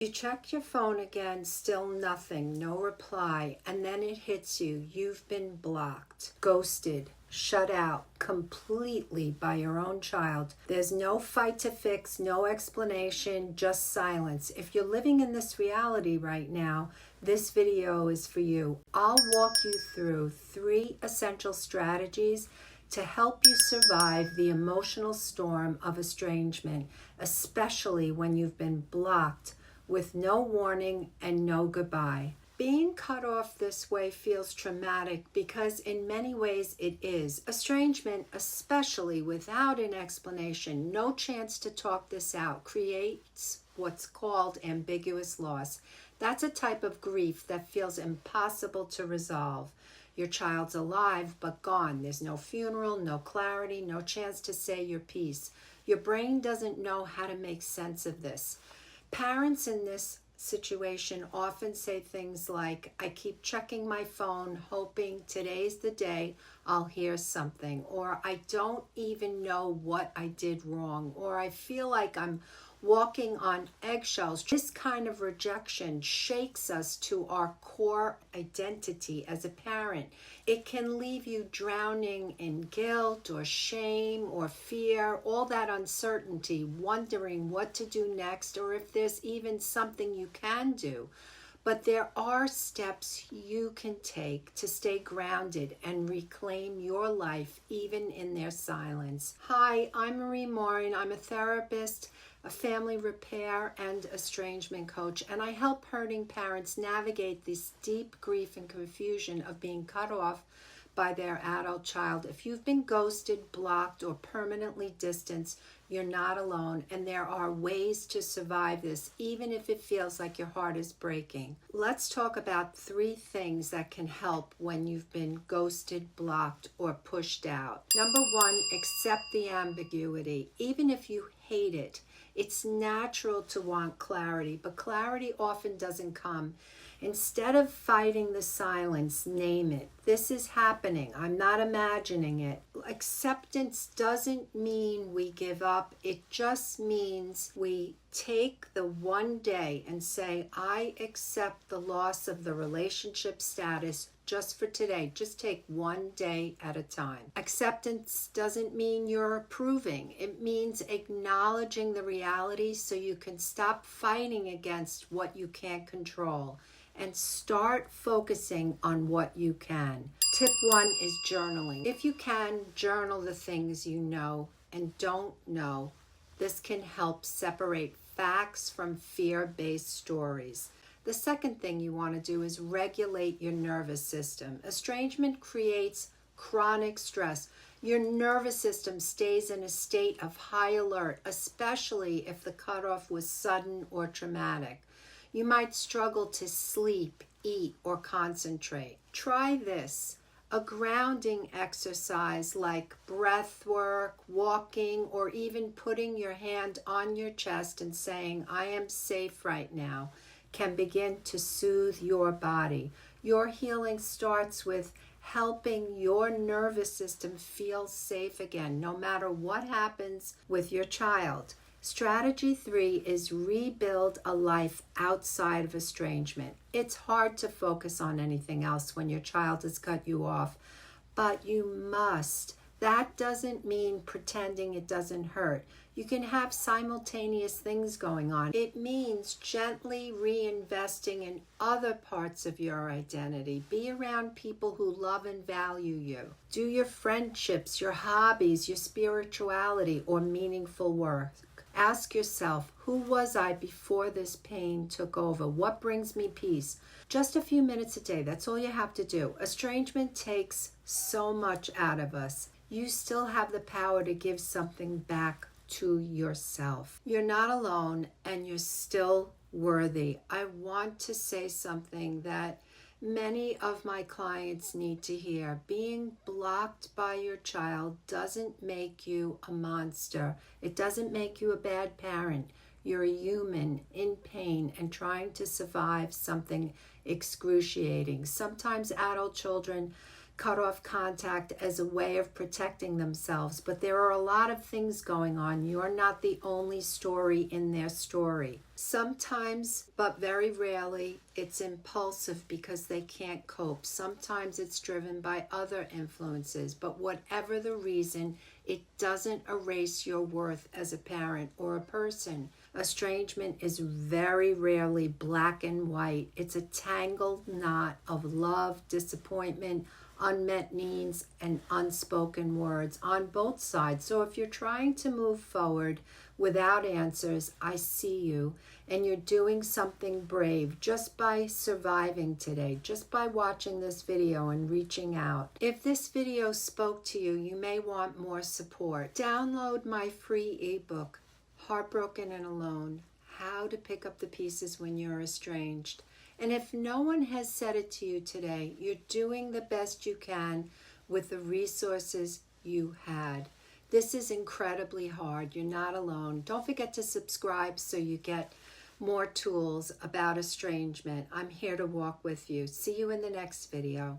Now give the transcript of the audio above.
You check your phone again, still nothing, no reply, and then it hits you. You've been blocked, ghosted, shut out completely by your own child. There's no fight to fix, no explanation, just silence. If you're living in this reality right now, this video is for you. I'll walk you through 3 essential strategies to help you survive the emotional storm of estrangement, especially when you've been blocked with no warning and no goodbye. Being cut off this way feels traumatic because in many ways it is. Estrangement, especially without an explanation, no chance to talk this out, creates what's called ambiguous loss. That's a type of grief that feels impossible to resolve. Your child's alive but gone. There's no funeral, no clarity, no chance to say your piece. Your brain doesn't know how to make sense of this. Parents in this situation often say things like, I keep checking my phone, hoping today's the day I'll hear something, or I don't even know what I did wrong, or I feel like I'm walking on eggshells. This kind of rejection shakes us to our core identity as a parent. It can leave you drowning in guilt or shame or fear, all that uncertainty, wondering what to do next or if there's even something you can do. But there are steps you can take to stay grounded and reclaim your life even in their silence. Hi, I'm Marie Morin. I'm a therapist, a family repair and estrangement coach, and I help hurting parents navigate this deep grief and confusion of being cut off by their adult child. If you've been ghosted, blocked, or permanently distanced, you're not alone, and there are ways to survive this, even if it feels like your heart is breaking. Let's talk about 3 things that can help when you've been ghosted, blocked, or pushed out. Number 1, accept the ambiguity. Even if you hate it, it's natural to want clarity, but clarity often doesn't come. Instead of fighting the silence, name it. This is happening. I'm not imagining it. Acceptance doesn't mean we give up. It just means we take the one day and say, I accept the loss of the relationship status just for today. Just take one day at a time. Acceptance doesn't mean you're approving. It means acknowledging the reality so you can stop fighting against what you can't control and start focusing on what you can. Tip 1 is journaling. If you can, journal the things you know and don't know. This can help separate facts from fear-based stories. The second thing you want to do is regulate your nervous system. Estrangement creates chronic stress. Your nervous system stays in a state of high alert, especially if the cutoff was sudden or traumatic. You might struggle to sleep, eat, or concentrate. Try this. A grounding exercise like breath work, walking, or even putting your hand on your chest and saying, I am safe right now, can begin to soothe your body. Your healing starts with helping your nervous system feel safe again, no matter what happens with your child. Strategy 3 is rebuild a life outside of estrangement. It's hard to focus on anything else when your child has cut you off, but you must. That doesn't mean pretending it doesn't hurt. You can have simultaneous things going on. It means gently reinvesting in other parts of your identity. Be around people who love and value you. Do your friendships, your hobbies, your spirituality, or meaningful work. Ask yourself, who was I before this pain took over? What brings me peace? Just a few minutes a day, that's all you have to do. Estrangement takes so much out of us. You still have the power to give something back to yourself. You're not alone and you're still worthy. I want to say something that many of my clients need to hear. Being blocked by your child doesn't make you a monster. It doesn't make you a bad parent. You're a human in pain and trying to survive something excruciating. Sometimes adult children cut off contact as a way of protecting themselves. But there are a lot of things going on. You're not the only story in their story. Sometimes, but very rarely, it's impulsive because they can't cope. Sometimes it's driven by other influences. But whatever the reason, it doesn't erase your worth as a parent or a person. Estrangement is very rarely black and white. It's a tangled knot of love, disappointment, unmet needs, and unspoken words on both sides. So if you're trying to move forward without answers, I see you, and you're doing something brave just by surviving today, just by watching this video and reaching out. If this video spoke to you, you may want more support. Download my free ebook, Heartbroken and Alone, How to Pick Up the Pieces When You're Estranged. And if no one has said it to you today, you're doing the best you can with the resources you had. This is incredibly hard. You're not alone. Don't forget to subscribe so you get more tools about estrangement. I'm here to walk with you. See you in the next video.